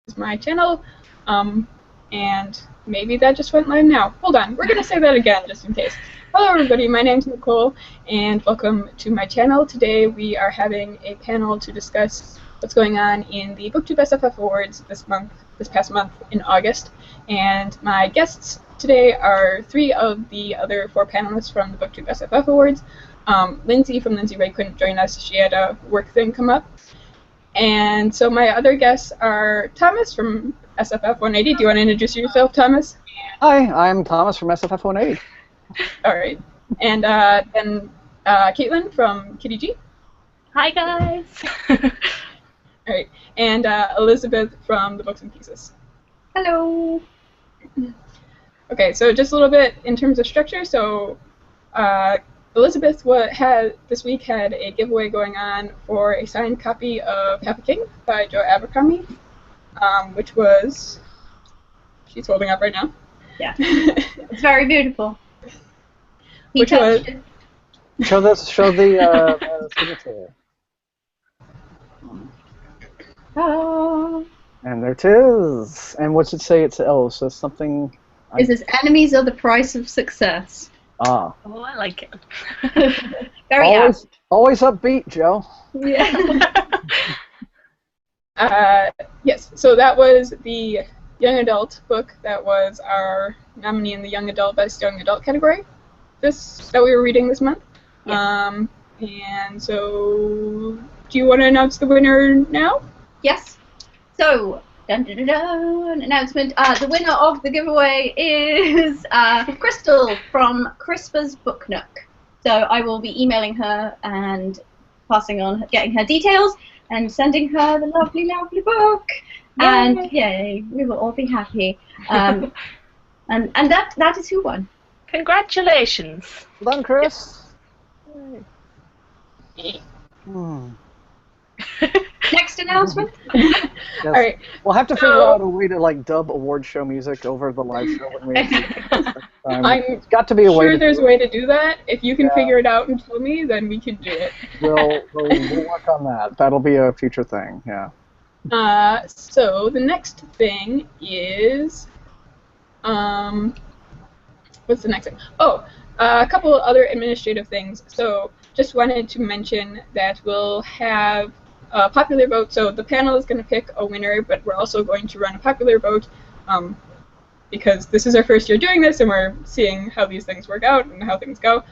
is my channel, and maybe that just went live now. Hold on, we're going to say that again just in case. Hello everybody, my name's Nicole, and welcome to my channel. Today we are having a panel to discuss what's going on in the BooktubeSFF Awards this past month in August, and my guests today are 3 of the other 4 panelists from the BooktubeSFF Awards. Lindsay from Lindsay Ray couldn't join us, she had a work thing come up. And so my other guests are Thomas from SFF 180. Do you want to introduce yourself, Thomas? Hi, I'm Thomas from SFF 180. All right. And then Caitlin from Kitty G. Hi, guys. All right. And Elizabeth from The Books and Pieces. Hello. Okay, so just a little bit in terms of structure. So Elizabeth this week had a giveaway going on for a signed copy of Half a King by Joe Abercrombie, which was, she's holding up right now. Yeah, it's very beautiful. Which was, show the signature. Oh. And there it is. And what's it say? It's so something. Is this enemies are the price of success? Ah. Oh, I like it. Very always upbeat, Joe. Yeah. Yes, so that was the young adult book that was our nominee in the young adult best young adult category that we were reading this month. Yeah. And so do you want to announce the winner now? Yes. So dun, dun, dun, dun, announcement. The winner of the giveaway is Crystal from Crispa's Book Nook. So I will be emailing her and getting her details and sending her the lovely, lovely book. Yay. And yay, we will all be happy. And that is who won. Congratulations. Well done, Chris. Next announcement. Yes. All right. We'll have to figure out a way to dub award show music over the live show when we. It's got to be a way. Sure, there's a way to do that. If you can figure it out and tell me, then we can do it. We'll work on that. That'll be a future thing. Yeah. So the next thing is what's the next thing? Oh, a couple of other administrative things. So just wanted to mention that we'll have a popular vote. So the panel is going to pick a winner, but we're also going to run a popular vote because this is our first year doing this and we're seeing how these things work out and how things go.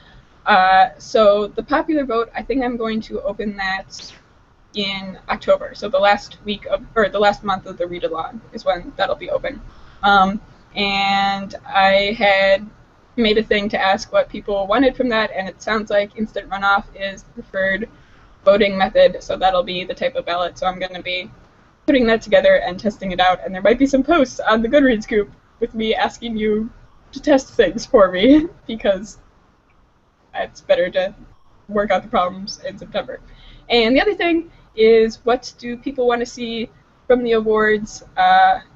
So the popular vote, I think I'm going to open that in October. So the last month of the read-along is when that'll be open. And I had made a thing to ask what people wanted from that, and it sounds like instant runoff is the preferred voting method, so that'll be the type of ballot. So I'm going to be putting that together and testing it out, and there might be some posts on the Goodreads group with me asking you to test things for me, because it's better to work out the problems in September. And the other thing is, what do people want to see from the awards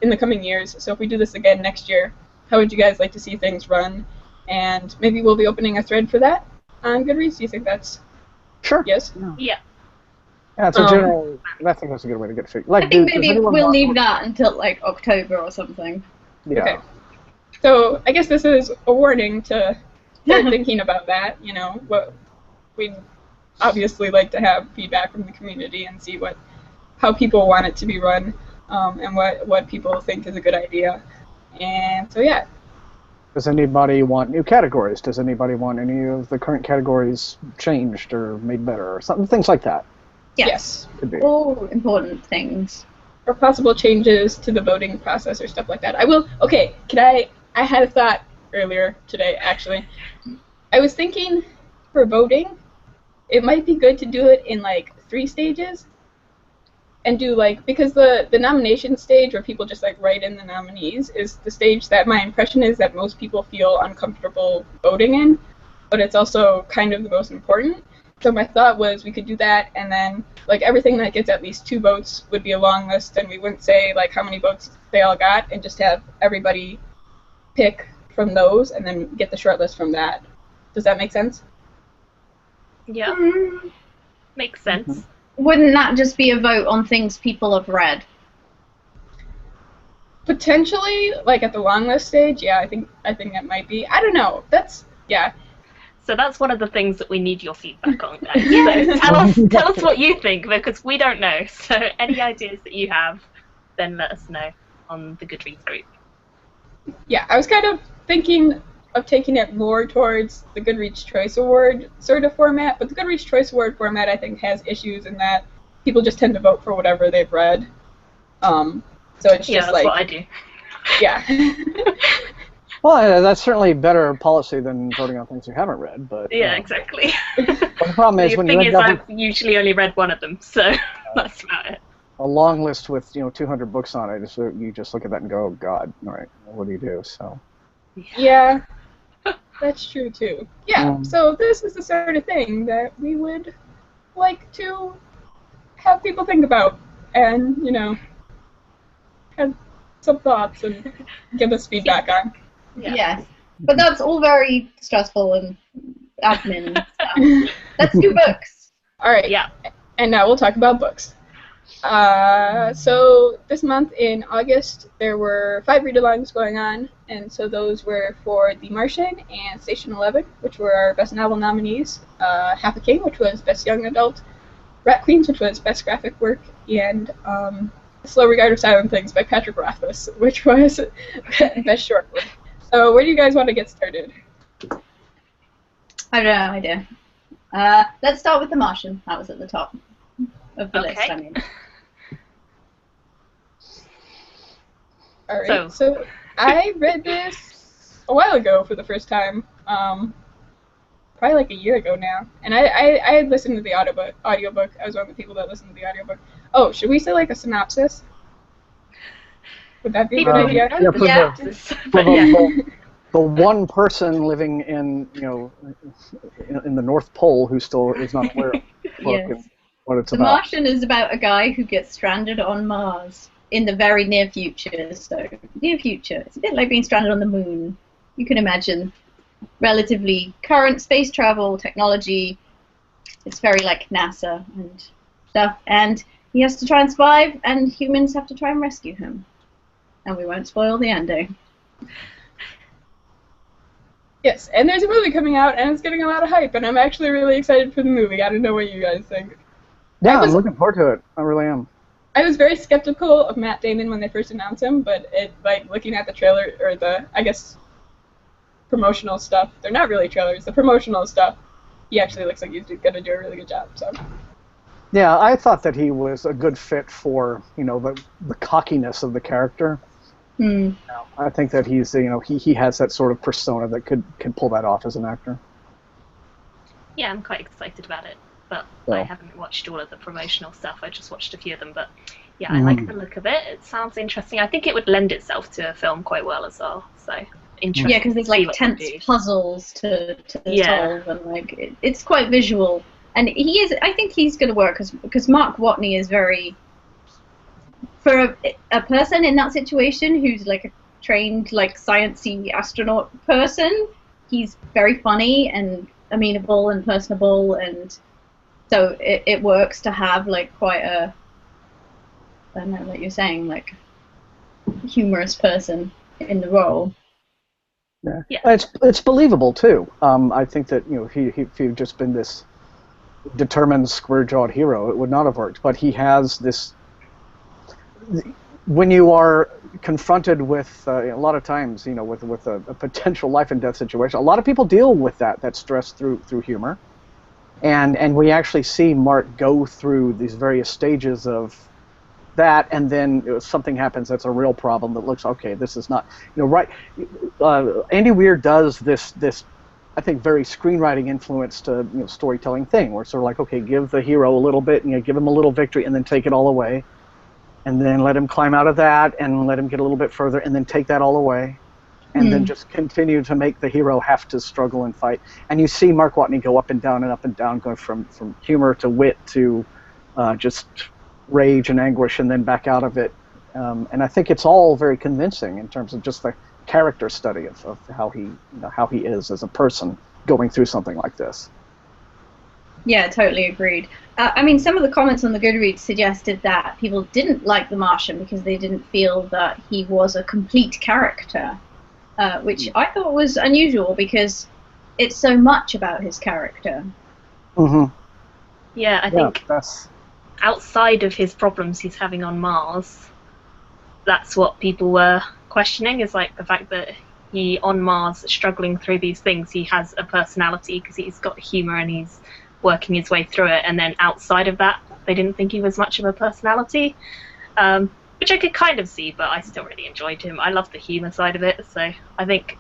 in the coming years? So if we do this again next year, how would you guys like to see things run? And maybe we'll be opening a thread for that on Goodreads. Do you think that's... Sure. Yes? Yeah. Yeah, it's a general... I think that's a good way to get figured. I think maybe we'll leave that until October or something. Yeah. Okay. So I guess this is a warning to start thinking about that. You know, what we'd obviously like to have feedback from the community and see how people want it to be run, and what people think is a good idea. And so yeah. Does anybody want new categories? Does anybody want any of the current categories changed or made better or something? Things like that. Yes. Could be. All important things. Or possible changes to the voting process or stuff like that. I had a thought earlier today, actually. I was thinking for voting, it might be good to do it in 3 stages. And do because the nomination stage where people just write in the nominees is the stage that my impression is that most people feel uncomfortable voting in, but it's also kind of the most important. So my thought was we could do that, and then everything that gets at least 2 votes would be a long list, and we wouldn't say how many votes they all got, and just have everybody pick from those and then get the short list from that. Does that make sense? Yeah. Makes sense. Wouldn't that just be a vote on things people have read? Potentially, like at the long list stage, yeah, I think that might be. I don't know. Yeah. So that's one of the things that we need your feedback on, guys. So tell us what you think, because we don't know. So any ideas that you have, then let us know on the Goodreads group. Yeah, I was kind of thinking of taking it more towards the Goodreads Choice Award sort of format, but the Goodreads Choice Award format I think has issues in that people just tend to vote for whatever they've read. So it's just that's what I do. Yeah. Well, that's certainly better policy than voting on things you haven't read, but... Yeah, exactly. But the problem is when you end up I've usually only read one of them, so that's about it. A long list with 200 books on it, so you just look at that and go, oh, God, all right, what do you do? So. Yeah, that's true too. Yeah, so this is the sort of thing that we would like to have people think about and, have some thoughts and give us feedback on. Yeah. Yes, but that's all very stressful and admin and stuff. Let's do books. All right. Yeah. And now we'll talk about books. So this month in August, there were 5 read-alongs going on, and so those were for The Martian and Station 11, which were our Best Novel nominees, Half a King, which was Best Young Adult, Rat Queens, which was Best Graphic Work, and Slow Regard of Silent Things by Patrick Rothfuss, which was Best Short Work. So where do you guys want to get started? I don't know, idea. Let's start with The Martian. That was at the top of the list, I mean. All right, so I read this a while ago for the first time, probably like a year ago now, and I had listened to the audiobook. I was one of the people that listened to the audiobook. Oh, should we say like a synopsis? Would that be a good idea? Yeah. The one person living in in the North Pole who still is not aware of what it's about. The Martian is about a guy who gets stranded on Mars in the very near future. So near future, it's a bit like being stranded on the moon. You can imagine relatively current space travel technology. It's very like NASA and stuff, and he has to try and survive, and humans have to try and rescue him. And we won't spoil the ending. Yes, and there's a movie coming out, and it's getting a lot of hype, and I'm actually really excited for the movie. I don't know what you guys think. Yeah, I'm looking forward to it. I really am. I was very skeptical of Matt Damon when they first announced him, but looking at the trailer, or I guess, promotional stuff. They're not really trailers. The promotional stuff, he actually looks like he's going to do a really good job. So. Yeah, I thought that he was a good fit for the cockiness of the character. I think that he's he has that sort of persona that could pull that off as an actor. Yeah, I'm quite excited about it, but I haven't watched all of the promotional stuff. I just watched a few of them, but yeah, I like the look of it. It sounds interesting. I think it would lend itself to a film quite well as well. So interesting. Yeah, because there's like tense puzzles to solve, and it's quite visual. And I think he's going to work because Mark Watney is very, for a person in that situation who's like a trained like sciencey astronaut person, he's very funny and amenable and personable, and so it works to have like quite a, I don't know, like you're saying, like humorous person in the role. Yeah. It's believable too. I think that if he'd just been this determined square-jawed hero, it would not have worked. But he has this. When you are confronted with a lot of times, with a potential life and death situation, a lot of people deal with that stress through humor, and we actually see Mark go through these various stages of that, and then something happens that's a real problem that looks okay. This is not right. Andy Weir does this I think very screenwriting influenced storytelling thing, where it's sort of like, okay, give the hero a little bit, give him a little victory, and then take it all away, and then let him climb out of that, and let him get a little bit further, and then take that all away, and then just continue to make the hero have to struggle and fight. And you see Mark Watney go up and down, going from humor to wit to just rage and anguish, and then back out of it. And I think it's all very convincing in terms of just the character study of how he is as a person going through something like this. Yeah, totally agreed. I mean, some of the comments on the Goodreads suggested that people didn't like The Martian because they didn't feel that he was a complete character, which I thought was unusual because it's so much about his character. Mm-hmm. Yeah, I think outside of his problems he's having on Mars, that's what people were questioning, is like the fact that he, on Mars, struggling through these things, he has a personality because he's got humor and he's working his way through it. And then outside of that, they didn't think he was much of a personality, which I could kind of see, but I still really enjoyed him. I love the humor side of it, so I think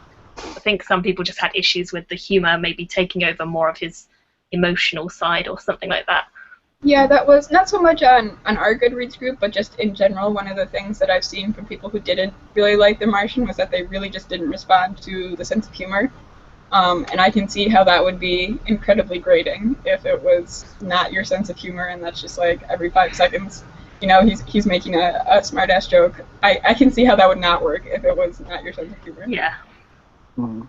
some people just had issues with the humor maybe taking over more of his emotional side or something like that. Yeah, that was not so much on our Goodreads group, but just in general, one of the things that I've seen from people who didn't really like The Martian was that they really just didn't respond to the sense of humor. And I can see how that would be incredibly grating if it was not your sense of humor, and that's just like every 5 seconds, you know, he's making a smart-ass joke. I can see how that would not work if it was not your sense of humor. Yeah. Mm-hmm.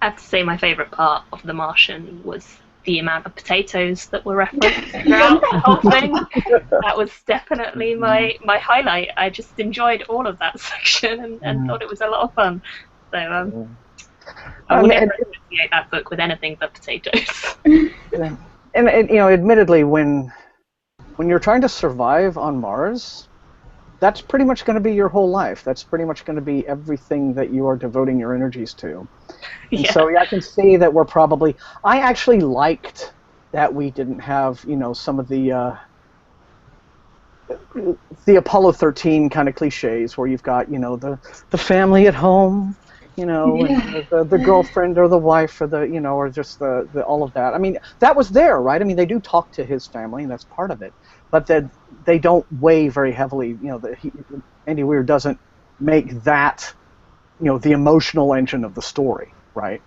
I have to say my favourite part of The Martian was the amount of potatoes that were referenced throughout the whole thing. That was definitely my highlight. I just enjoyed all of that section and thought it was a lot of fun. So I would never associate that book with anything but potatoes. And you know, admittedly, when you're trying to survive on Mars, that's pretty much going to be your whole life. That's pretty much going to be everything that you are devoting your energies to. And so yeah, I can see that we're probably... I actually liked that we didn't have, you know, some of the Apollo 13 kind of cliches where you've got, you know, the family at home, you know, and the girlfriend or the wife or the, you know, or just the all of that. I mean, that was there, right? I mean, they do talk to his family, and that's part of it. But they don't weigh very heavily, you know, Andy Weir doesn't make that, you know, the emotional engine of the story, right?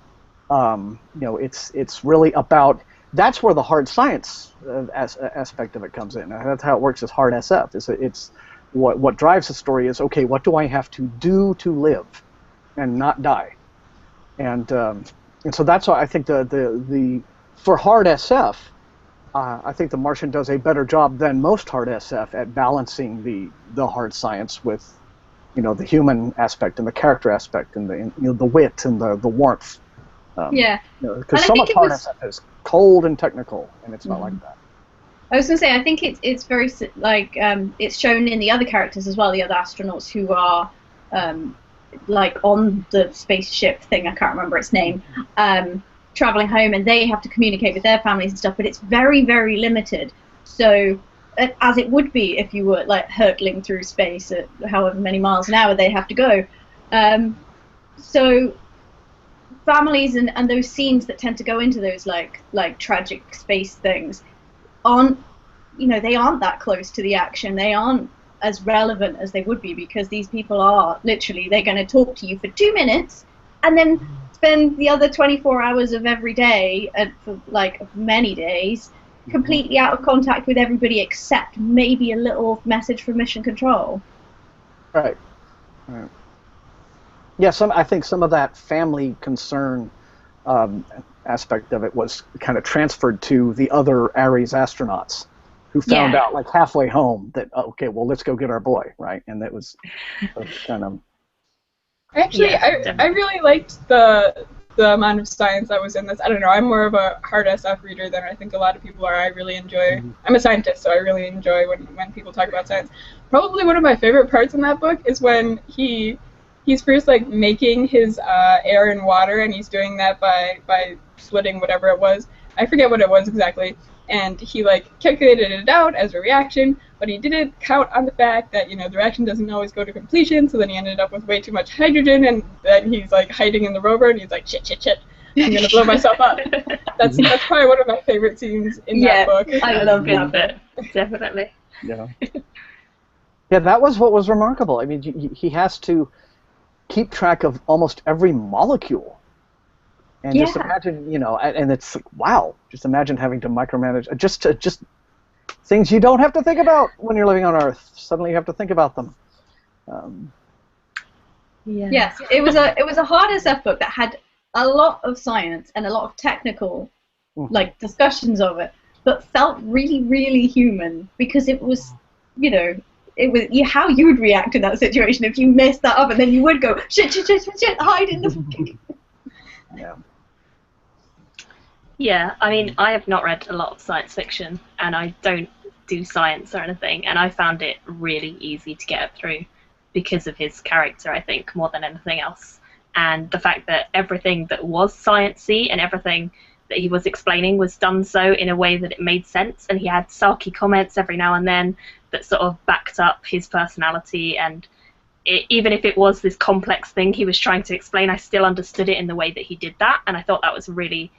You know, it's really about, that's where the hard science aspect of it comes in. That's how it works as hard SF. It's what drives the story is, okay, what do I have to do to live and not die? And so that's why I think the for hard SF, I think The Martian does a better job than most hard SF at balancing the hard science with, you know, the human aspect and the character aspect and you know, the wit and the warmth. Yeah. Because you know, some of hard SF is cold and technical, and it's not like that. I was going to say, I think it's very, like, it's shown in the other characters as well, the other astronauts who are, like, on the spaceship thing, I can't remember its name, traveling home, and they have to communicate with their families and stuff, but it's very, very limited. So, as it would be if you were, like, hurtling through space at however many miles an hour they have to go. So, families and those scenes that tend to go into those, like tragic space things aren't, you know, they aren't that close to the action. They aren't as relevant as they would be, because these people are literally, they're going to talk to you for 2 minutes and then spend the other 24 hours of every day, and for like many days, completely out of contact with everybody except maybe a little message from Mission Control. Right. Yeah, I think some of that family concern aspect of it was kind of transferred to the other Ares astronauts, who found out like halfway home that, okay, well, let's go get our boy, right? And that was kind of... Actually, I really liked the amount of science that was in this. I don't know, I'm more of a hard SF reader than I think a lot of people are. I really enjoy, I'm a scientist, so I really enjoy when people talk about science. Probably one of my favorite parts in that book is when he's first like making his air and water, and he's doing that by splitting whatever it was. I forget what it was exactly. And he like calculated it out as a reaction, but he didn't count on the fact that, you know, the reaction doesn't always go to completion, so then he ended up with way too much hydrogen, and then he's like hiding in the rover, and he's like, shit, I'm gonna blow myself up. That's probably one of my favorite scenes in that book. I love that bit. Definitely. Yeah. Yeah, that was what was remarkable. I mean, he has to keep track of almost every molecule. And just imagine, you know, and it's like, wow, just imagine having to micromanage, just things you don't have to think about when you're living on Earth. Suddenly you have to think about them. Yes, it was a hard SF book that had a lot of science and a lot of technical like discussions of it, but felt really, really human because it was, you know, it was how you would react in that situation if you messed that up, and then you would go shit, hide in the. Yeah. Yeah, I mean, I have not read a lot of science fiction, and I don't do science or anything, and I found it really easy to get through because of his character, I think, more than anything else. And the fact that everything that was sciencey and everything that he was explaining was done so in a way that it made sense, and he had sarky comments every now and then that sort of backed up his personality, and even if it was this complex thing he was trying to explain, I still understood it in the way that he did that, and I thought that was really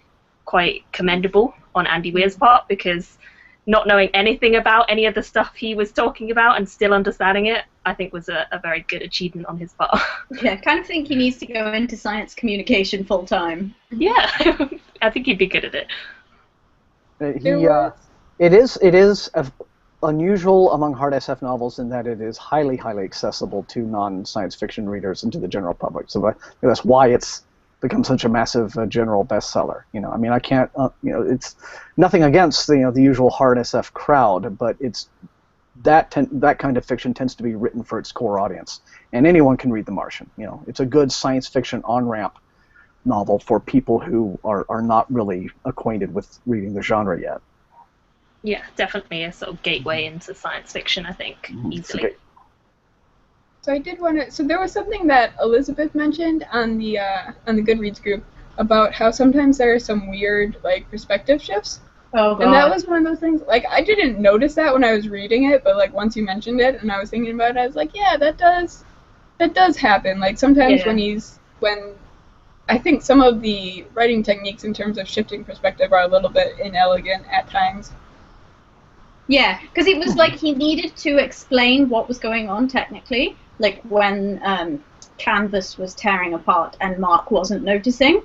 quite commendable on Andy Weir's part, because not knowing anything about any of the stuff he was talking about and still understanding it, I think was a very good achievement on his part. Yeah, I kind of think he needs to go into science communication full time. Yeah, I think he'd be good at it. It is unusual among hard SF novels in that it is highly, highly accessible to non-science fiction readers and to the general public. So that's why it's become such a massive general bestseller. You know, I mean, I can't, you know, it's nothing against the usual hard SF crowd, but it's that kind of fiction tends to be written for its core audience, and anyone can read The Martian. You know, it's a good science fiction on-ramp novel for people who are not really acquainted with reading the genre yet. Yeah, definitely a sort of gateway into science fiction, I think, easily. So I did want to. So there was something that Elizabeth mentioned on the Goodreads group about how sometimes there are some weird like perspective shifts. Oh, God. And that was one of those things. Like I didn't notice that when I was reading it, but like once you mentioned it and I was thinking about it, I was like, yeah, that does happen. Like sometimes when I think some of the writing techniques in terms of shifting perspective are a little bit inelegant at times. Yeah, because it was like he needed to explain what was going on technically, like when Canvas was tearing apart and Mark wasn't noticing.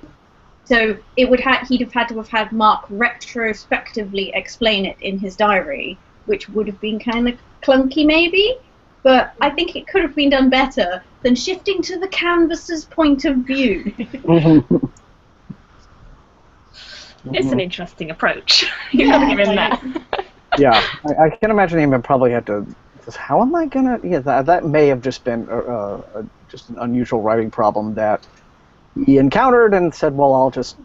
So he'd have had to have had Mark retrospectively explain it in his diary, which would have been kind of clunky maybe, but I think it could have been done better than shifting to the Canvas's point of view. It's an interesting approach. You gotta give him that. Yeah, I can imagine him probably had to. How am I gonna? Yeah, that may have just been just an unusual writing problem that he encountered and said, "Well, I'll just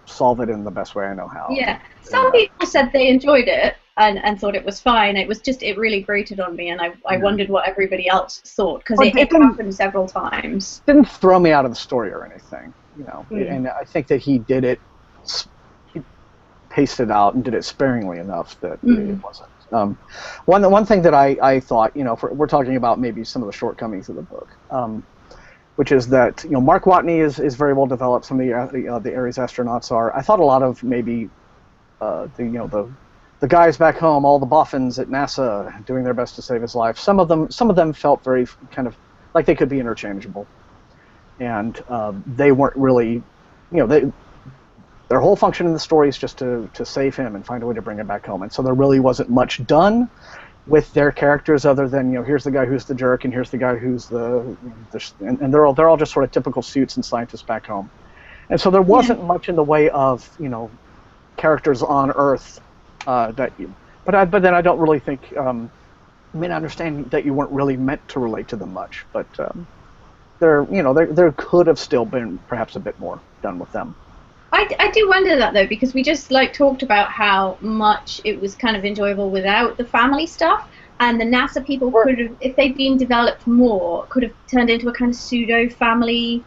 solve it in the best way I know how." Yeah, some people said they enjoyed it and thought it was fine. It really grated on me, and I wondered what everybody else thought because it happened several times. Didn't throw me out of the story or anything, you know. And I think that he did it. Paced it out and did it sparingly enough that it wasn't. One thing that I thought, you know, we're talking about maybe some of the shortcomings of the book, which is that, you know, Mark Watney is very well developed. Some of the Ares astronauts are. I thought a lot of maybe the guys back home, all the boffins at NASA doing their best to save his life. Some of them felt very kind of like they could be interchangeable, and they weren't really, you know, their whole function in the story is just to save him and find a way to bring him back home. And so there really wasn't much done with their characters other than, you know, here's the guy who's the jerk and here's the guy who's and they're all just sort of typical suits and scientists back home. And so there wasn't much in the way of, you know, characters on Earth but then I don't really think, I mean, I understand that you weren't really meant to relate to them much, but there could have still been perhaps a bit more done with them. I do wonder that though, because we just like talked about how much it was kind of enjoyable without the family stuff, and the NASA people could have, if they'd been developed more, could have turned into a kind of pseudo family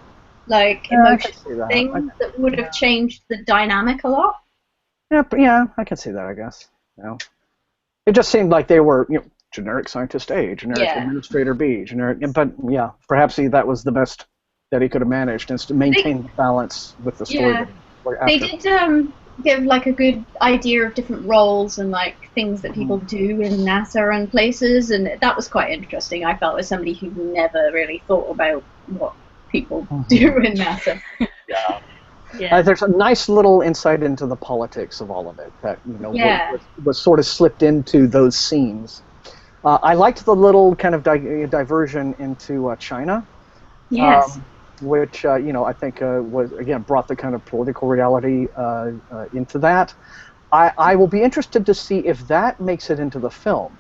like emotional thing that would have changed the dynamic a lot. Yeah, I can see that, I guess. You know, it just seemed like they were, you know, generic scientist A, generic administrator B, generic, but yeah, perhaps that was the best that he could have managed, is to maintain the balance with the story. Yeah. They did give like a good idea of different roles and like things that people do in NASA and places, and that was quite interesting. I felt as somebody who never really thought about what people do in NASA. There's a nice little insight into the politics of all of it that, you know, was sort of slipped into those scenes. I liked the little kind of diversion into China. Yes. which I think was again brought the kind of political reality into that. I will be interested to see if that makes it into the film.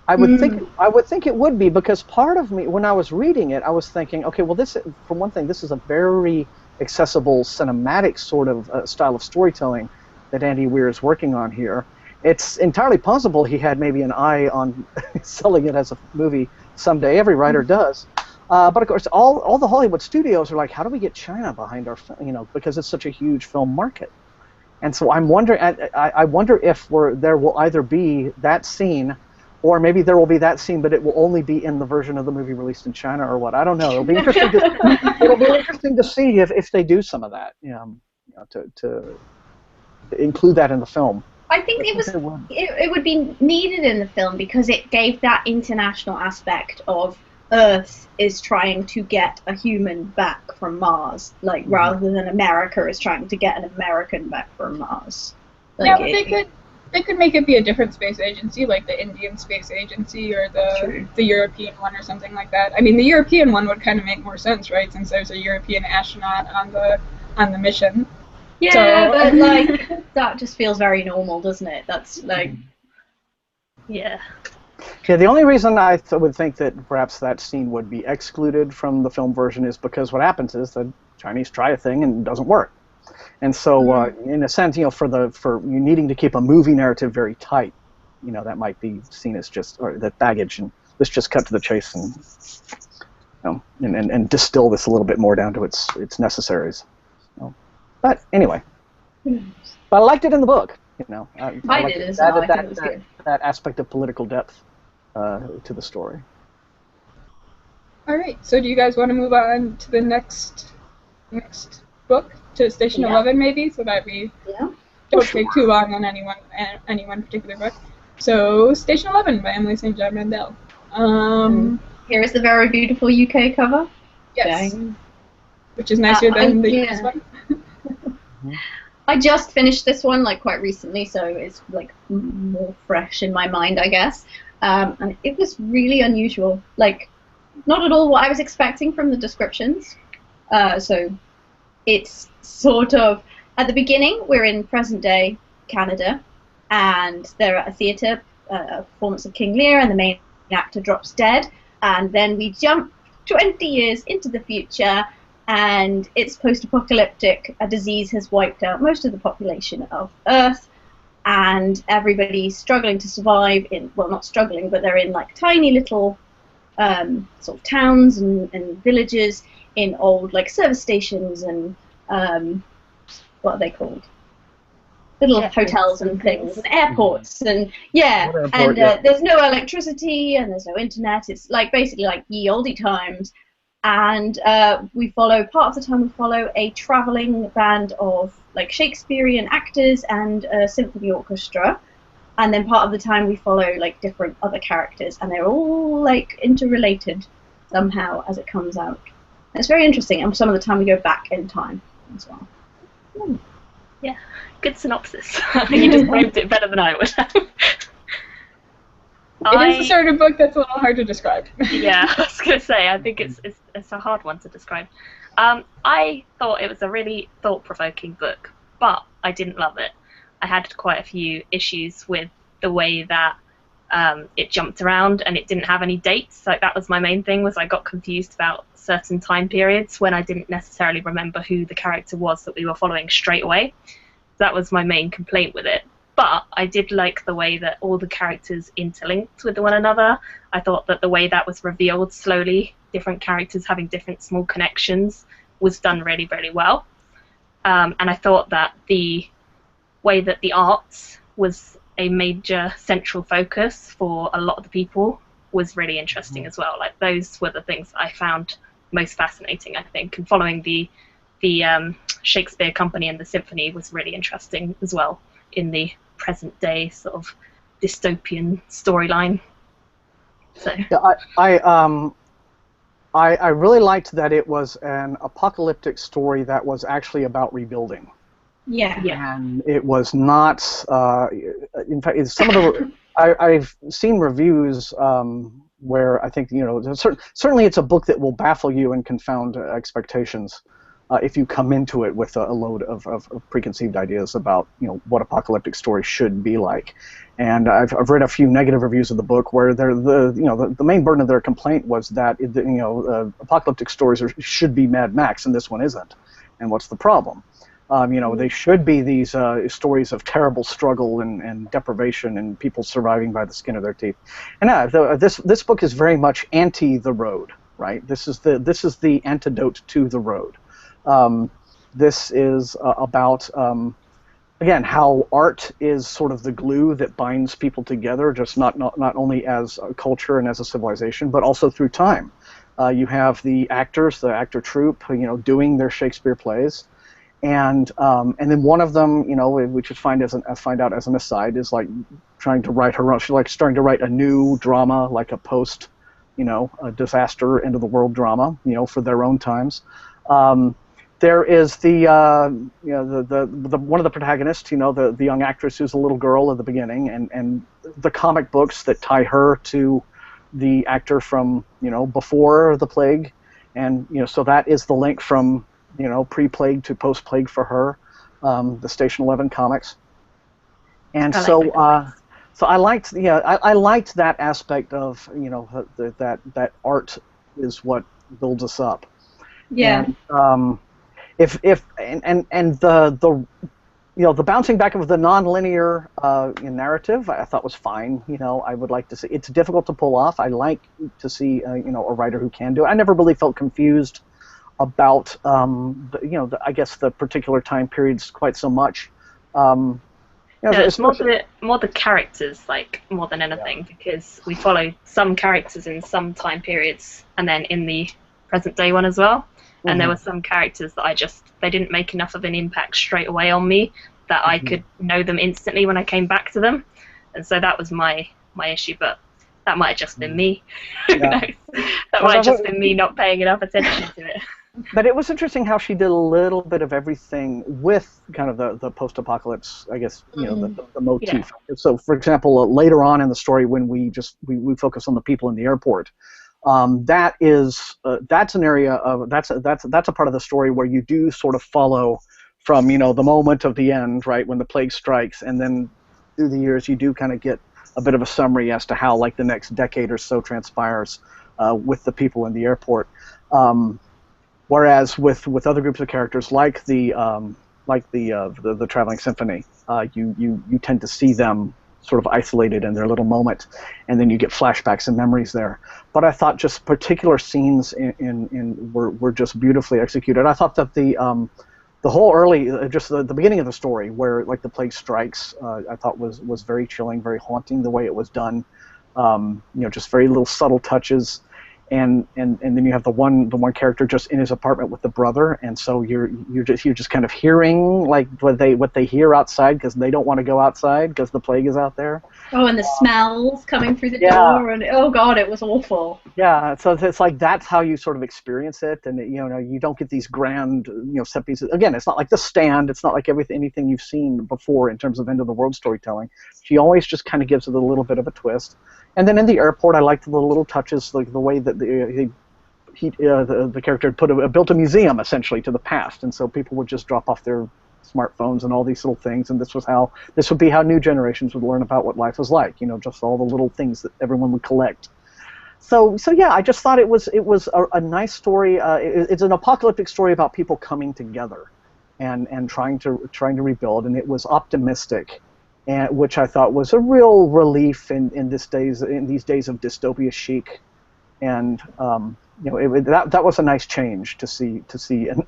I would think it would be, because part of me, when I was reading it, I was thinking, okay, well, this, for one thing, this is a very accessible cinematic sort of style of storytelling that Andy Weir is working on here. It's entirely possible he had maybe an eye on selling it as a movie someday. Every writer does. But of course, all the Hollywood studios are like, how do we get China behind our film? Because it's such a huge film market. And so I'm wondering, I wonder if there will either be that scene, or maybe there will be that scene, but it will only be in the version of the movie released in China, or what. I don't know. It'll be interesting. It'll be interesting to see if they do some of that, to include that in the film. I think it would be needed in the film, because it gave that international aspect of Earth is trying to get a human back from Mars, like rather than America is trying to get an American back from Mars. Like, yeah, but they could make it be a different space agency, like the Indian Space Agency or the European one or something like that. I mean, the European one would kind of make more sense, right? Since there's a European astronaut on the mission. Yeah, so, but like that just feels very normal, doesn't it? That's like, yeah. Yeah, the only reason I would think that perhaps that scene would be excluded from the film version is because what happens is the Chinese try a thing and it doesn't work. And so, in a sense, for you needing to keep a movie narrative very tight, that might be seen as just, or that baggage, and let's just cut to the chase and distill this a little bit more down to its necessaries. But anyway, but I liked it in the book. I did as well. I think it was good. That aspect of political depth to the story. all right. So do you guys want to move on to the next book, to Station 11 maybe, so that we don't take too long on any one particular book? So Station 11 by Emily St. John Mandel. Here is the very beautiful UK cover. Yes. Dang. Which is nicer than the US one. I just finished this one quite recently, so it's more fresh in my mind, I guess. And it was really unusual. Not at all what I was expecting from the descriptions. So it's sort of, at the beginning, we're in present-day Canada, and they're at a theatre, a performance of King Lear, and the main actor drops dead. And then we jump 20 years into the future, and it's post-apocalyptic. A disease has wiped out most of the population of Earth, and everybody's struggling to survive not struggling, but they're in tiny little sort of towns and villages in old service stations and what are they called? Little hotels and things, and airports, and there's no electricity and there's no internet. It's basically ye olde times. And we follow, part of the time we follow a travelling band of Shakespearean actors and a symphony orchestra, and then part of the time we follow different other characters, and they're all interrelated somehow as it comes out. And it's very interesting, and some of the time we go back in time as well. Yeah, good synopsis. You described it better than I would have. It is the sort of book that's a little hard to describe. Yeah, I was going to say, I think it's a hard one to describe. I thought it was a really thought-provoking book, but I didn't love it. I had quite a few issues with the way that it jumped around and it didn't have any dates. That was my main thing, was I got confused about certain time periods when I didn't necessarily remember who the character was that we were following straight away. That was my main complaint with it. But I did like the way that all the characters interlinked with one another. I thought that the way that was revealed slowly, different characters having different small connections, was done really, really well. And I thought that the way that the arts was a major central focus for a lot of the people was really interesting as well. Those were the things that I found most fascinating, I think. And following the Shakespeare Company and the symphony was really interesting as well in the present day sort of dystopian storyline. So yeah, I really liked that it was an apocalyptic story that was actually about rebuilding. Yeah. And it was not. In fact, some of the I've seen reviews where I think, you know, certainly it's a book that will baffle you and confound expectations if you come into it with a load of preconceived ideas about, you know, what apocalyptic stories should be like. And I've read a few negative reviews of the book where the main burden of their complaint was that apocalyptic stories should be Mad Max, and this one isn't. And what's the problem? You know, they should be these stories of terrible struggle and deprivation and people surviving by the skin of their teeth. And this book is very much anti the road, right? This is the antidote to the road. This is about again, how art is sort of the glue that binds people together, just not only as a culture and as a civilization, but also through time. You have the actors, the actor troupe, you know, doing their Shakespeare plays. And then one of them, you know, which is find out as an aside, is like trying to write her own. She's like starting to write a new drama, like a post, you know, a disaster end of the world drama, you know, for their own times. There is the one of the protagonists, you know, the young actress who's a little girl at the beginning, and the comic books that tie her to the actor from, you know, before the plague, and you know, so that is the link from, you know, pre-plague to post-plague for her, the Station 11 comics. And so I liked, I liked that aspect of, you know, that art is what builds us up. Yeah. And, the bouncing back of the non-linear narrative, I thought was fine. You know, I would like to see. It's difficult to pull off. I like to see, you know, a writer who can do it. I never really felt confused about I guess the particular time periods quite so much. It's more the characters, like, more than anything, because we follow some characters in some time periods and then in the present day one as well. And there were some characters that they didn't make enough of an impact straight away on me that I could know them instantly when I came back to them. And so that was my issue, but that might have just been me. Who knows? That might have just been me not paying enough attention to it. But it was interesting how she did a little bit of everything with kind of the post-apocalypse, I guess, you know, the motif. Yeah. So, for example, later on in the story, when we focus on the people in the airport, that's an area of that's a part of the story where you do sort of follow from, you know, the moment of the end, right, when the plague strikes, and then through the years you do kind of get a bit of a summary as to how, like, the next decade or so transpires with the people in the airport. Whereas with other groups of characters, like the traveling symphony, you tend to see them sort of isolated in their little moment, and then you get flashbacks and memories there. But I thought just particular scenes were just beautifully executed. I thought that the whole early, just the beginning of the story, where, like, the plague strikes, I thought was very chilling, very haunting the way it was done. You know, just very little subtle touches. And then you have the one character just in his apartment with the brother, and so you're just kind of hearing, like, what they hear outside, because they don't want to go outside because the plague is out there. Oh, and the smells coming through the door, and oh god, it was awful. Yeah, so it's like that's how you sort of experience it, and you know, you don't get these grand, you know, set pieces. Again, it's not like The Stand. It's not like anything you've seen before in terms of end of the world storytelling. She always just kind of gives it a little bit of a twist. And then in the airport, I liked the little touches, like the way that the character had built a museum essentially to the past, and so people would just drop off their smartphones and all these little things, and this would be how new generations would learn about what life was like. You know, just all the little things that everyone would collect. So yeah, I just thought it was a nice story. It's an apocalyptic story about people coming together and trying to rebuild, and it was optimistic. And which I thought was a real relief in these days of dystopia chic, and you know, that was a nice change to see an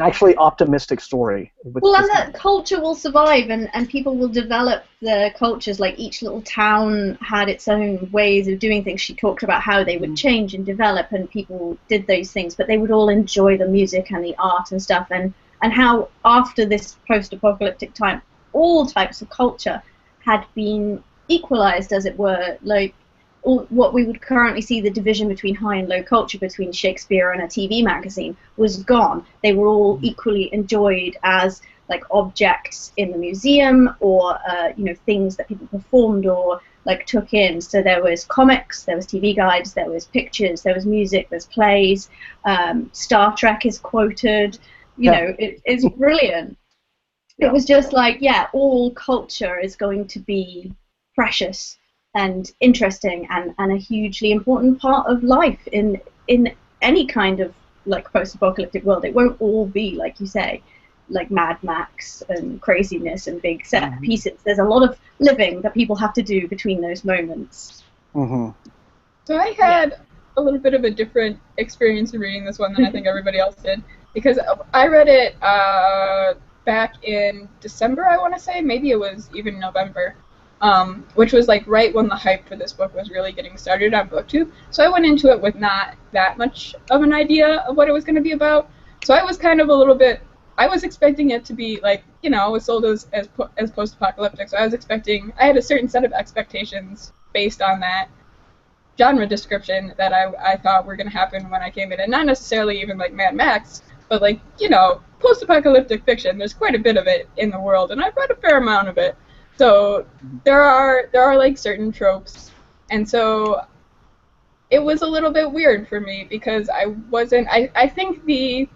actually optimistic story. Well, and that culture will survive, and people will develop their cultures. Like, each little town had its own ways of doing things. She talked about how they would change and develop, and people did those things, but they would all enjoy the music and the art and stuff, and how after this post-apocalyptic time, all types of culture had been equalized, as it were. Like, what we would currently see, the division between high and low culture, between Shakespeare and a TV magazine, was gone. They were all equally enjoyed as, like, objects in the museum, or you know, things that people performed, or like took in. So there was comics, there was TV guides, there was pictures, there was music, there's plays. Star Trek is quoted. You know, it's brilliant. It was just like, yeah, all culture is going to be precious and interesting and a hugely important part of life in any kind of like post-apocalyptic world. It won't all be, like you say, like Mad Max and craziness and big set pieces. There's a lot of living that people have to do between those moments. So I had a little bit of a different experience in reading this one than I think everybody else did, because I read it back in December, I want to say, maybe it was even November, which was like right when the hype for this book was really getting started on BookTube. So I went into it with not that much of an idea of what it was going to be about. So I was kind of a little bit, I was expecting it to be like, you know, it was sold as post-apocalyptic, so I had a certain set of expectations based on that genre description that I thought were going to happen when I came in, and not necessarily even like Mad Max, but like, you know, post-apocalyptic fiction. There's quite a bit of it in the world, and I've read a fair amount of it. So there are like certain tropes, and so it was a little bit weird for me because I think the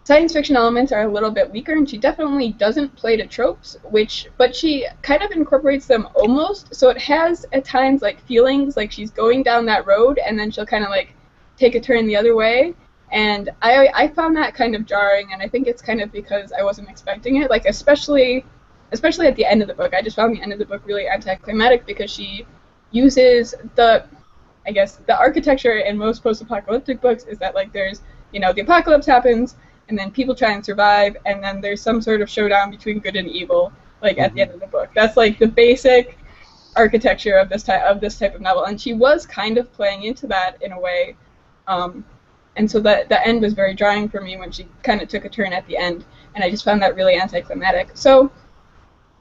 science fiction elements are a little bit weaker, and she definitely doesn't play to tropes, but she kind of incorporates them almost, so it has at times like feelings like she's going down that road and then she'll kind of like take a turn the other way, and I found that kind of jarring, and I think it's kind of because I wasn't expecting it, like especially at the end of the book. I just found the end of the book really anticlimactic because she uses the architecture in most post-apocalyptic books is that like there's, you know, the apocalypse happens, and then people try and survive, and then there's some sort of showdown between good and evil, like at the end of the book. That's like the basic architecture of this type of novel, and she was kind of playing into that in a way, and so the end was very jarring for me when she kind of took a turn at the end, and I just found that really anticlimactic. So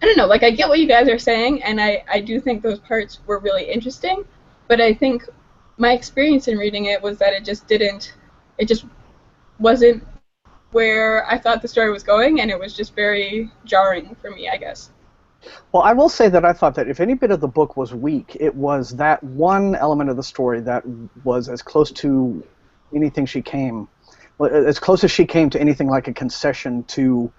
I don't know, like I get what you guys are saying, and I do think those parts were really interesting, but I think my experience in reading it was that it just wasn't where I thought the story was going, and it was just very jarring for me, I guess. Well, I will say that I thought that if any bit of the book was weak, it was that one element of the story that was as close to anything as close as she came to anything like a concession to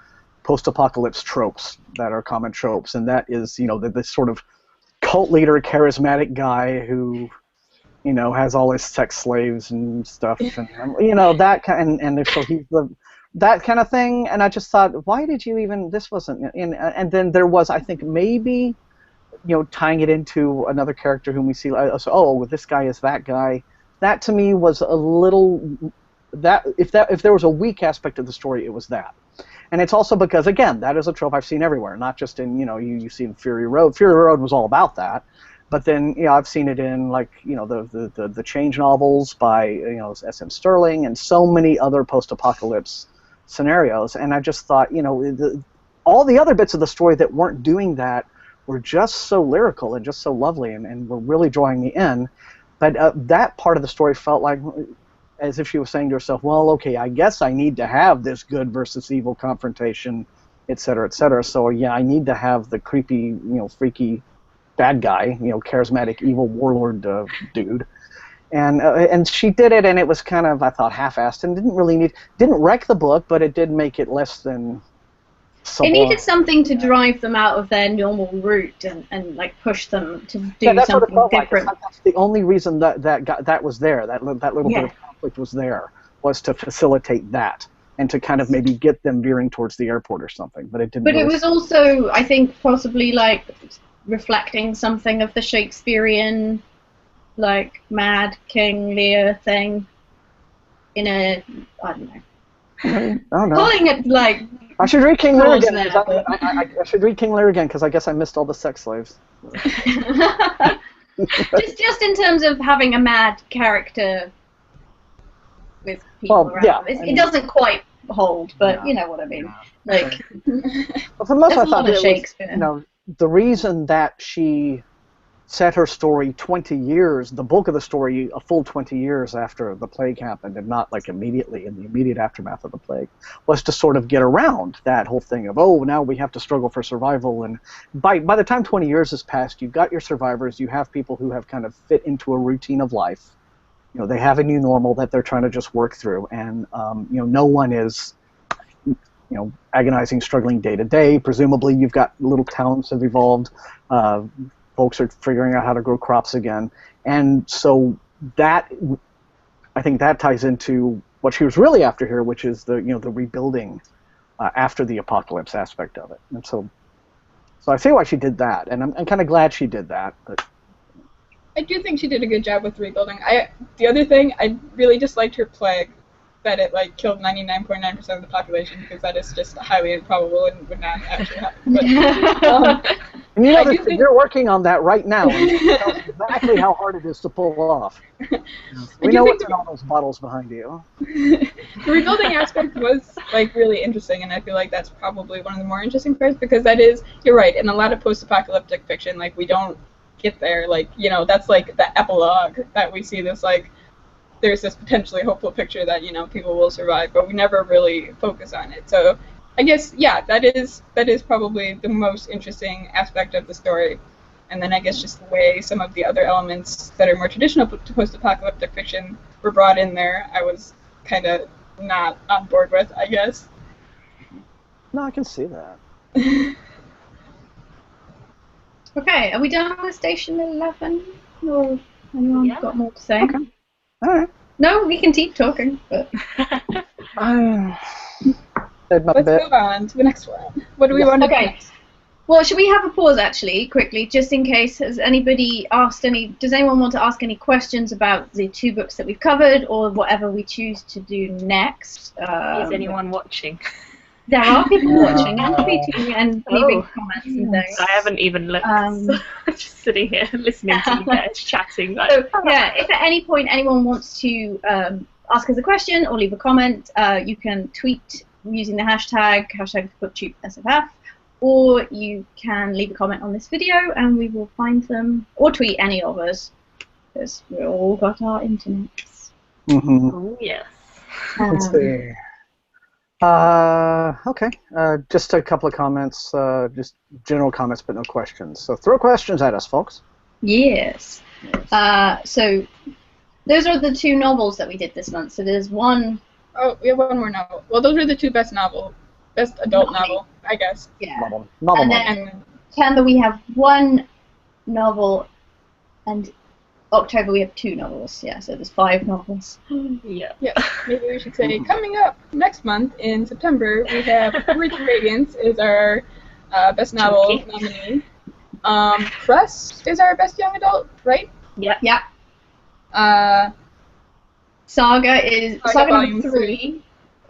post-apocalypse tropes that are common tropes, and that is, you know, this sort of cult leader, charismatic guy who, you know, has all his sex slaves and stuff, and you know, that kind, and so he's that kind of thing, and I just thought, why did you even, this wasn't in, and then there was, I think, maybe, you know, tying it into another character whom we see, so, oh, well, this guy is that guy. That to me was a little, if there was a weak aspect of the story, it was that. And it's also because, again, that is a trope I've seen everywhere, not just in, you know, you see in Fury Road. Fury Road was all about that. But then, you know, I've seen it in, like, you know, the Change novels by, you know, S.M. Sterling and so many other post-apocalypse scenarios. And I just thought, you know, all the other bits of the story that weren't doing that were just so lyrical and just so lovely and were really drawing me in. But that part of the story felt like as if she was saying to herself, well, okay, I guess I need to have this good versus evil confrontation, et cetera, et cetera. So, yeah, I need to have the creepy, you know, freaky bad guy, you know, charismatic evil warlord dude, and she did it, and it was kind of, I thought, half-assed, and didn't wreck the book, but it did make it less than sublime. It needed something to drive them out of their normal route and like push them to do something different. Like. That's the only reason that was there. That little bit of conflict was there, was to facilitate that and to kind of maybe get them veering towards the airport or something. But it didn't. But it was also, I think, possibly like reflecting something of the Shakespearean, like, Mad King Lear thing in a, I don't know. Oh, no. Calling it, like... I should read King Lear again. I should read King Lear again, because I guess I missed all the sex slaves. just in terms of having a mad character with people around. Yeah, it doesn't quite hold, but you know what I mean. Like, well, for the most part, I thought Shakespeare. You know, the reason that she set her story 20 years, the bulk of the story, a full 20 years after the plague happened, and not like immediately in the immediate aftermath of the plague, was to sort of get around that whole thing of, oh, now we have to struggle for survival. And by the time 20 years has passed, you've got your survivors, you have people who have kind of fit into a routine of life. You know, they have a new normal that they're trying to just work through, and you know, no one is, you know, agonizing, struggling day to day. Presumably, you've got little towns have evolved. Folks are figuring out how to grow crops again, and so that, I think that ties into what she was really after here, which is the, you know, the rebuilding after the apocalypse aspect of it. And so I see why she did that, and I'm kind of glad she did that. But I do think she did a good job with rebuilding. The other thing, I really disliked her plague, that it like killed 99.9% of the population, because that is just highly improbable and would not actually happen. But, and you know, you're working on that right now, and you know exactly how hard it is to pull off. We know what's in all those bottles behind you. The rebuilding aspect was like really interesting, and I feel like that's probably one of the more interesting parts, because that is, you're right, in a lot of post-apocalyptic fiction, like we don't get there, like, you know, that's like the epilogue that we see, this like, there's this potentially hopeful picture that, you know, people will survive, but we never really focus on it. So I guess, yeah, that is probably the most interesting aspect of the story. And then I guess just the way some of the other elements that are more traditional to post-apocalyptic fiction were brought in there, I was kind of not on board with, I guess. No, I can see that. Okay, are we done with Station 11? Or anyone got more to say? Okay. All right. No, we can keep talking, but... Let's move on to the next one. What do we want to do next? Well, should we have a pause, actually, quickly, just in case, has anybody asked any... Does anyone want to ask any questions about the 2 books that we've covered, or whatever we choose to do next? Is anyone watching? There are people watching and tweeting and leaving comments and things. I haven't even looked. I'm just sitting here listening to you guys chatting. So, yeah, if at any point anyone wants to ask us a question or leave a comment, you can tweet using the hashtag BooktubeSFF, or you can leave a comment on this video and we will find them, or tweet any of us, because we've all got our internets. Mm-hmm. Oh, yes. Let's see. Okay, just a couple of comments, just general comments, but no questions. So throw questions at us, folks. Yes. So those are the 2 novels that we did this month. So there's one... Oh, we have one more novel. Well, those are the 2 best adult novel, I guess. Yeah. Novel. And then September we have 1 novel, and October we have 2 novels. Yeah, so there's 5 novels. Yeah. Yeah. Maybe we should say coming up next month in September we have Words of Radiance is our best novel nominee. Press is our best young adult, right? Yeah. Yeah. Saga is Saga Volume 3,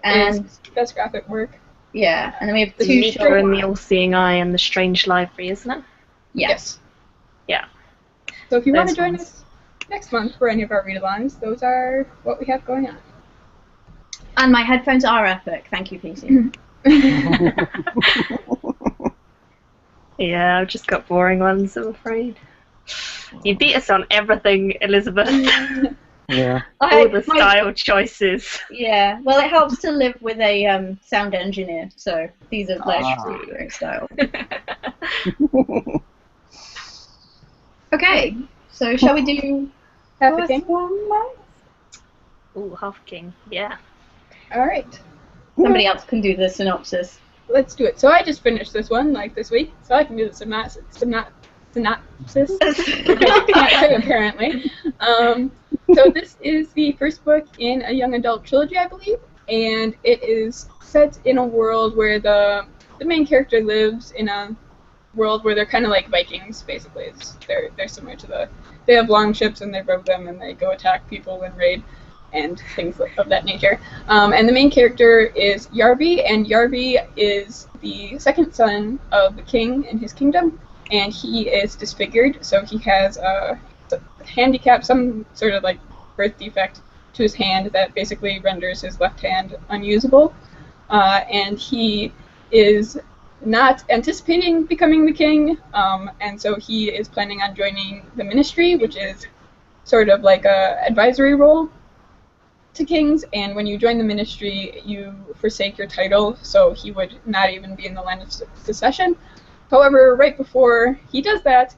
and best graphic work. Yeah, and then we have The 2 Meeker and the All-Seeing Eye and the Strange Library, isn't it? Yes. Yeah. So if you want to join ones. us next month for any of our read-alongs, those are what we have going on. And my headphones are epic. Thank you, PC. Yeah, I've just got boring ones, I'm afraid. You beat us on everything, Elizabeth. Yeah. All the style choices. Yeah, well, it helps to live with a sound engineer, so these are their style. Okay, so shall we do Half a King? Ooh, Half King, yeah. Alright. Somebody else can do the synopsis. Let's do it. So I just finished this one, like, this week, so I can do the synopsis. I can't say, apparently. So this is the first book in a young adult trilogy, I believe, and it is set in a world where the main character lives in a world where they're kind of like Vikings, basically. They're similar to they have long ships and they row them and they go attack people and raid and things of that nature. And the main character is Yarby, and Yarby is the second son of the king in his kingdom, and he is disfigured, so he has a handicap, some sort of like birth defect to his hand that basically renders his left hand unusable. And he is not anticipating becoming the king, and so he is planning on joining the ministry, which is sort of like a advisory role to kings, and when you join the ministry, you forsake your title, so he would not even be in the line of succession. However, right before he does that,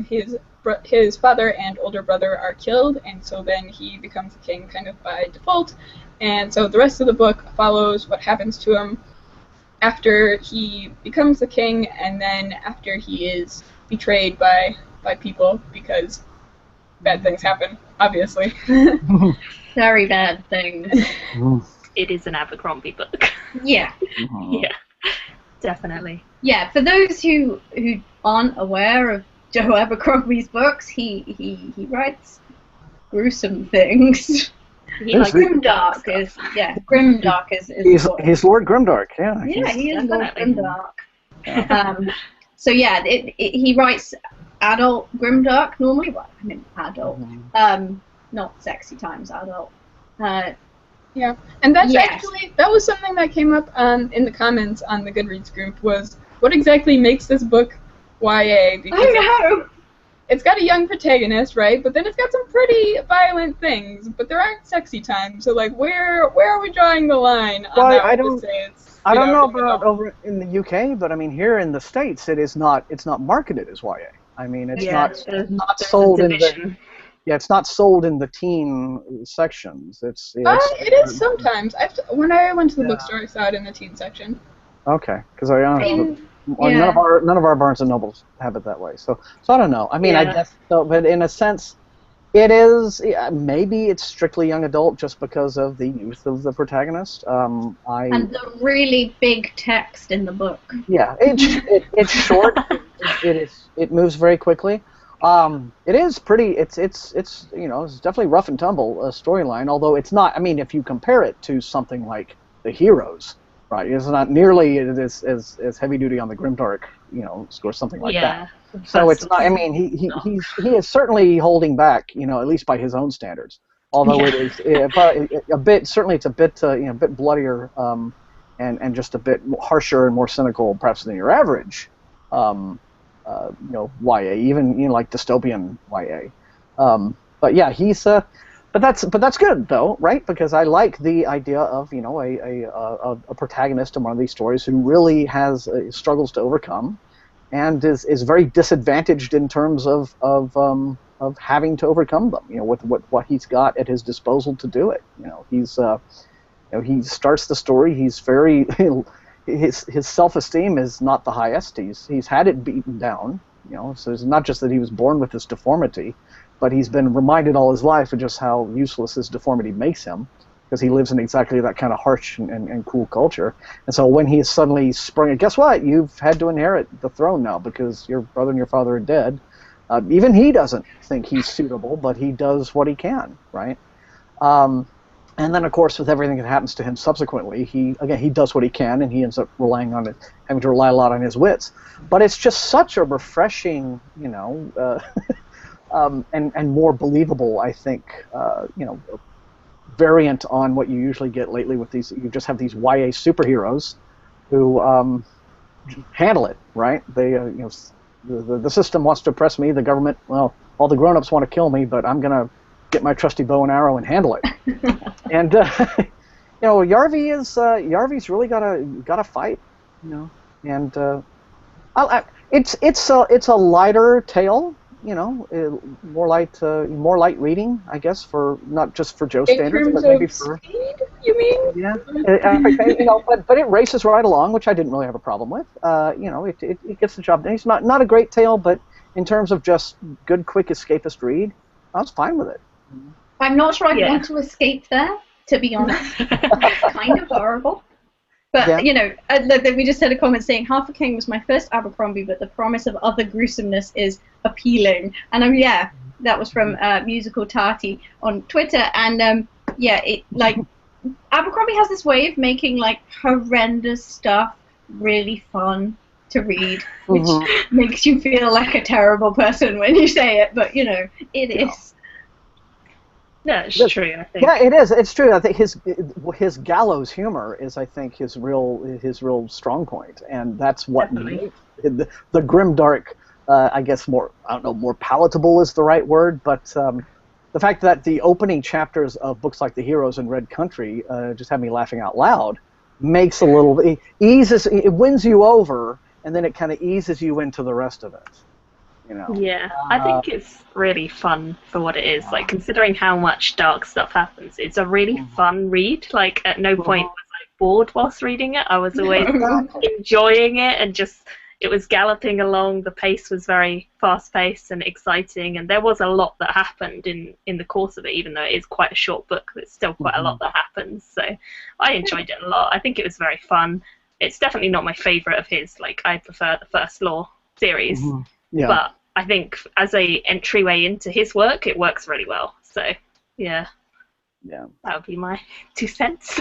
his father and older brother are killed, and so then he becomes the king kind of by default. And so the rest of the book follows what happens to him after he becomes the king, and then after he is betrayed by people, because bad things happen, obviously. Very bad things. It is an Abercrombie book. Yeah. Yeah, definitely. Yeah, for those who aren't aware of Joe Abercrombie's books, he writes gruesome things. He likes Grimdark is Grimdark is he's Lord Grimdark, yeah. Yeah, he is Lord definitely. Grimdark. Yeah. So yeah, he writes adult Grimdark normally. Well, I mean adult, not sexy times adult. Yeah, and that's Yes. actually, that was something that came up in the comments on the Goodreads group, was what exactly makes this book YA? Because I know. it's got a young protagonist, right? But then it's got some pretty violent things, but there aren't sexy times. So like, where are we drawing the line on Well, that? I one to don't- say it's, I you don't know in the about middle? over in the UK, but I mean here in the States, it's not marketed as YA. I mean, it's not there's sold a in the division. it's not sold in the teen sections. It is sometimes. When I went to the bookstore, I saw it in the teen section. Okay, because mean, none of our Barnes and Nobles have it that way. So I don't know. I mean, I Yeah. guess so, but in a sense, it is. Maybe it's strictly young adult just because of the youth of the protagonist. And the really big text in the book. Yeah, it's short. It moves very quickly. It is pretty. It's it's definitely rough and tumble storyline. Although it's not. I mean, if you compare it to something like The Heroes, right? It's not nearly as heavy duty on the grimdark, or something like that. So it's not. I mean, he is certainly holding back, at least by his own standards. Although it is a bit. Certainly, it's a bit a bit bloodier, and just a bit harsher and more cynical, perhaps, than your average. YA, even like dystopian YA. But yeah, he's but that's good though, right? Because I like the idea of a protagonist in one of these stories who really has struggles to overcome, and is very disadvantaged in terms of having to overcome them. With what he's got at his disposal to do it. He starts the story. He's very his self-esteem is not the highest. He's had it beaten down. So it's not just that he was born with this deformity, but he's been reminded all his life of just how useless his deformity makes him, because he lives in exactly that kind of harsh and cruel culture. And so when he suddenly sprung, guess what? You've had to inherit the throne now because your brother and your father are dead. Even he doesn't think he's suitable, but he does what he can, right? And then, of course, with everything that happens to him subsequently, he does what he can, and he ends up having to rely a lot on his wits. But it's just such a refreshing, and more believable, I think, variant on what you usually get lately with these. You just have these YA superheroes who handle it, right? They, the system wants to oppress me. The government, well, all the grown-ups want to kill me, but I'm gonna get my trusty bow and arrow and handle it. And Yarvy's really gotta fight, and it's a lighter tale, more light reading, I guess, for not just for Joe's standards, but maybe for speed, you mean? yeah, but it races right along, which I didn't really have a problem with. It gets the job done. It's not a great tale, but in terms of just good, quick escapist read, I was fine with it. I'm not sure I want to escape there, to be honest. It's kind of horrible. But, we just had a comment saying, Half a King was my first Abercrombie, but the promise of other gruesomeness is appealing. And, that was from Musical Tati on Twitter. And, Abercrombie has this way of making, horrendous stuff really fun to read, which makes you feel like a terrible person when you say it. But, it is. Yeah, it's true. I think. Yeah, it is. It's true. I think his gallows humor is, I think, his real strong point, and that's what makes the grimdark. I guess more palatable is the right word, but the fact that the opening chapters of books like The Heroes and Red Country just have me laughing out loud makes it wins you over, and then it kind of eases you into the rest of it. You know. Yeah, I think it's really fun for what it is. Like, considering how much dark stuff happens, it's a really fun read. Like, at no point was I bored whilst reading it. I was always enjoying it, and it was galloping along. The pace was very fast-paced and exciting, and there was a lot that happened in the course of it, even though it is quite a short book. There's still quite a lot that happens, so I enjoyed it a lot. I think it was very fun. It's definitely not my favourite of his. Like, I prefer the First Law series, but I think as a entryway into his work, it works really well. So, yeah, that would be my 2 cents.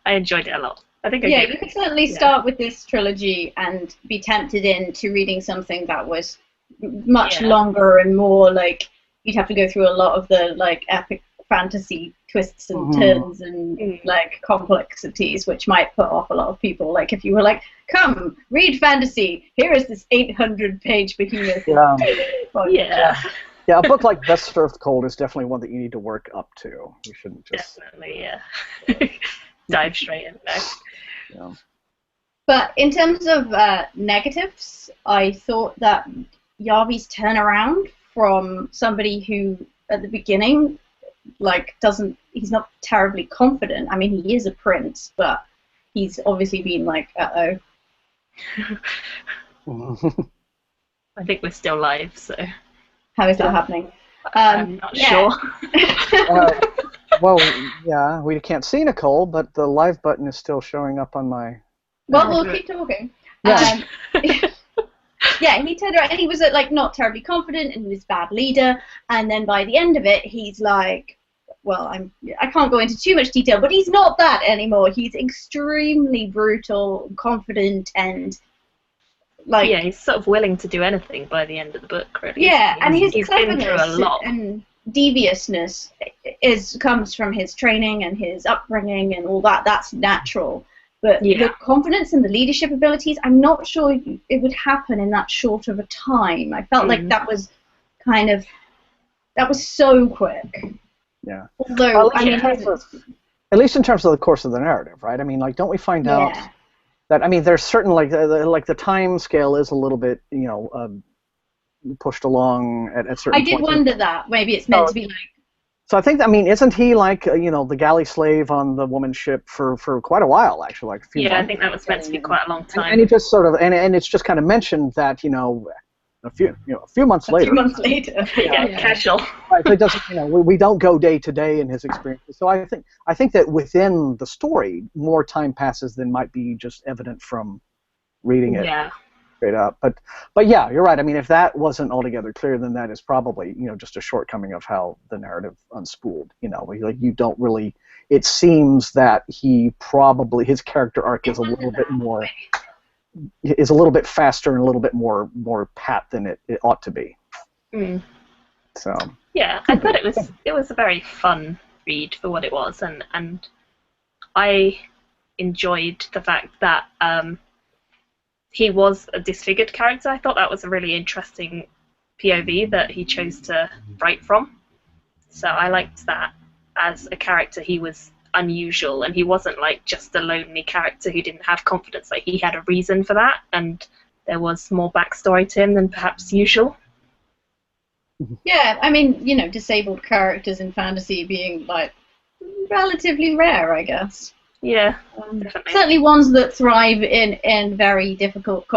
I enjoyed it a lot. I think you could certainly start with this trilogy and be tempted into reading something that was much longer and more like you'd have to go through a lot of the like epic fantasy twists and turns and like complexities, which might put off a lot of people. Like if you were like, come read fantasy, here is this 800-page behemoth. Yeah, a book like Best Served Cold is definitely one that you need to work up to. You shouldn't just dive straight in there. Yeah. But in terms of negatives, I thought that Yavi's turnaround from somebody who at the beginning he's not terribly confident. I mean, he is a prince, but he's obviously been like, uh-oh. I think we're still live, so. How is that happening? I'm not sure. Well, yeah, we can't see Nicole, but the live button is still showing up on my... Well, we'll keep talking. Yeah. Yeah, he turned around and he was like not terribly confident and he was a bad leader. And then by the end of it, he's like, well, I can't go into too much detail, but he's not that anymore. He's extremely brutal, confident, and like he's sort of willing to do anything by the end of the book, really. Yeah, and his been through a lot. And deviousness comes from his training and his upbringing and all that. That's natural. But the confidence and the leadership abilities, I'm not sure it would happen in that short of a time. I felt like that was so quick. Yeah. Although, at least in terms of the course of the narrative, right? I mean, like, don't we find out that, I mean, there's certain, like the time scale is a little bit, pushed along at certain points. I did wonder that. Maybe it's meant to be like... So I think, I mean, isn't he like, the galley slave on the woman's ship for quite a while, actually, like a few months? I think that was meant to be quite a long time. And he just sort of, and it's just kind of mentioned that, a few months later. Casual. Right, so it doesn't, we don't go day to day in his experiences. So I think that within the story, more time passes than might be just evident from reading it. Yeah. Straight up, but yeah, you're right. I mean, if that wasn't altogether clear, then that is probably just a shortcoming of how the narrative unspooled. Like you don't really. It seems that his character arc is a little bit faster and a little bit more pat than it ought to be. So. Yeah, I thought it was a very fun read for what it was, and I enjoyed the fact that. He was a disfigured character. I thought that was a really interesting POV that he chose to write from. So I liked that as a character. He was unusual, and he wasn't like just a lonely character who didn't have confidence. Like, he had a reason for that, and there was more backstory to him than perhaps usual. Yeah, I mean, disabled characters in fantasy being like relatively rare, I guess. Yeah, definitely. Certainly ones that thrive in very difficult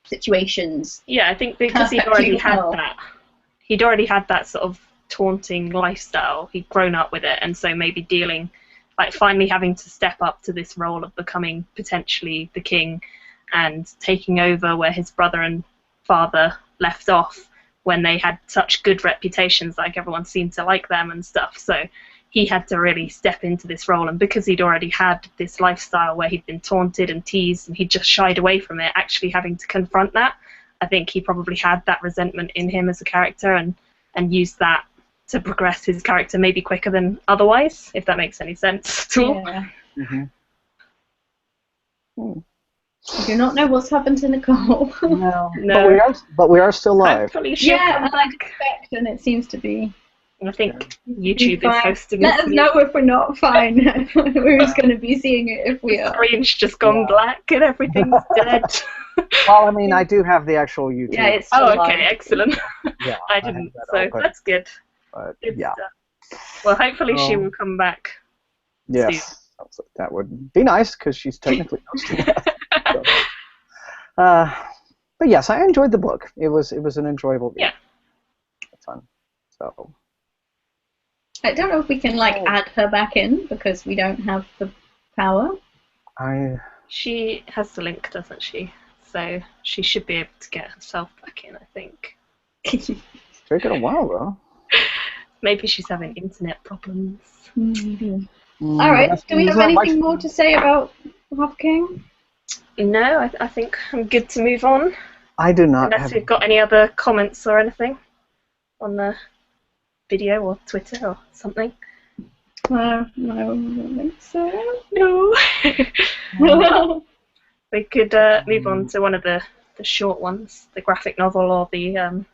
situations. Yeah, I think because he'd already had that sort of taunting lifestyle. He'd grown up with it, and so maybe finally having to step up to this role of becoming potentially the king and taking over where his brother and father left off when they had such good reputations, like everyone seemed to like them and stuff. So he had to really step into this role, and because he'd already had this lifestyle where he'd been taunted and teased and he just shied away from it, actually having to confront that, I think he probably had that resentment in him as a character and used that to progress his character maybe quicker than otherwise, if that makes any sense at all. Yeah. Mm-hmm. I do not know what's happened to Nicole. No. No. But we are still live. Hopefully she'll come back. And it seems to be. I think YouTube is hosting Let this us know if we're not fine. Who's going to be seeing it if we The are. screen's just gone black and everything's dead. Well, I mean, I do have the actual YouTube. Yeah, it's still Oh, live. okay, excellent. Yeah, I have didn't, that so open, that's good. but Good yeah. stuff. Well, hopefully she will come back. Yes, that would be nice because she's technically hosting us. So. But yes, I enjoyed the book. It was an enjoyable read. Yeah. Fun. So. I don't know if we can add her back in because we don't have the power. She has the link, doesn't she? So she should be able to get herself back in, I think. Taken a while though. Maybe she's having internet problems. Mm-hmm. All right. Do we have anything more to say about Half King? No, I think I'm good to move on. I do not. Unless we've got any other comments or anything on the video or Twitter or something. No, I don't think so. No. We could move on to one of the short ones, the graphic novel or the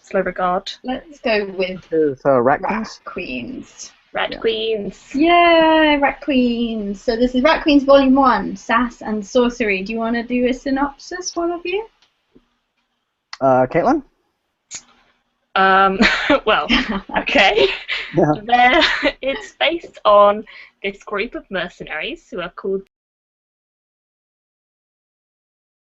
Slow Regard. Let's go with Rat Queens. Rat Queens. Yeah, Rat Queens. So this is Rat Queens Volume 1, Sass and Sorcery. Do you want to do a synopsis, one of you? Caitlin? Well, okay. Yeah. It's based on this group of mercenaries who are called